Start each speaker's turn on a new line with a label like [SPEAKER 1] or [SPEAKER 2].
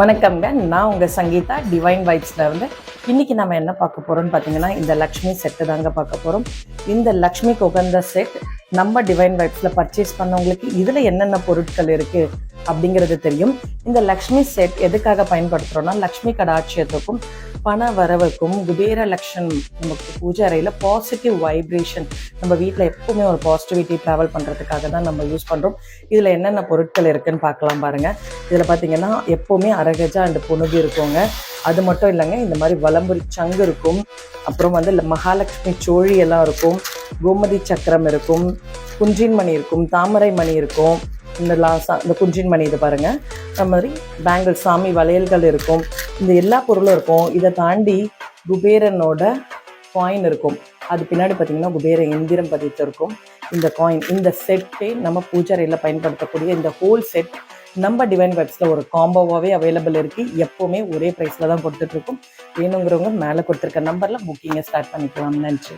[SPEAKER 1] வணக்கம்ங்க. நான் உங்கள் சங்கீதா டிவைன் வைப்ஸில் இருந்து. இன்றைக்கி நம்ம என்ன பார்க்க போகிறோம்னு பார்த்தீங்கன்னா, இந்த லக்ஷ்மி செட்டு தாங்க பார்க்க போகிறோம். இந்த லக்ஷ்மிக்கு உகந்த செட் நம்ம டிவைன் வைப்ஸில் பர்ச்சேஸ் பண்ணவங்களுக்கு இதில் என்னென்ன பொருட்கள் இருக்குது அப்படிங்கிறது தெரியும். இந்த லக்ஷ்மி செட் எதுக்காக பயன்படுத்துகிறோன்னா, லக்ஷ்மி கடாட்சியத்துக்கும் பண வரவுக்கும் குபேர லக்ஷன் நமக்கு பூஜை அறையில் பாசிட்டிவ் வைப்ரேஷன் நம்ம வீட்டில் எப்பவுமே ஒரு பாசிட்டிவிட்டி ட்ராவல் பண்ணுறதுக்காக தான் நம்ம யூஸ் பண்ணுறோம். இதில் என்னென்ன பொருட்கள் இருக்குதுன்னு பார்க்கலாம் பாருங்கள். இதில் பார்த்தீங்கன்னா எப்போவுமே அரகஜா அண்டு புனுகு இருக்குங்க. அது மட்டும் இல்லைங்க, இந்த மாதிரி வலம்புரி சங்கு இருக்கும். அப்புறம் மகாலட்சுமி சோழி எல்லாம் இருக்கும். கோமதி சக்கரம் இருக்கும். குன்றின் மணி இருக்கும். தாமரை மணி இருக்கும். இந்த குன்றின் மணி இது பாருங்கள். அந்த மாதிரி பேங்கிள் சாமி வளையல்கள் இருக்கும். இந்த எல்லா பொருளும் இருக்கும். இதை தாண்டி குபேரனோட காயின் இருக்கும். அது பின்னாடி பார்த்தீங்கன்னா குபேர எந்திரம் பதித்து இருக்கும். இந்த காயின், இந்த செட்டே நம்ம பூஜைறையில் பயன்படுத்தக்கூடிய இந்த ஹோல் செட் நம்ம டிவைன் வைப்ஸில் ஒரு காம்போவாகவே அவைலபிள் இருக்குது. எப்போவுமே ஒரே ப்ரைஸில் தான் கொடுத்துட்ருக்கோம். வேணுங்கிறவங்க மேலே கொடுத்துருக்க நம்பரில் புக்கிங்கை ஸ்டார்ட் பண்ணிக்கலாம். நன்றி.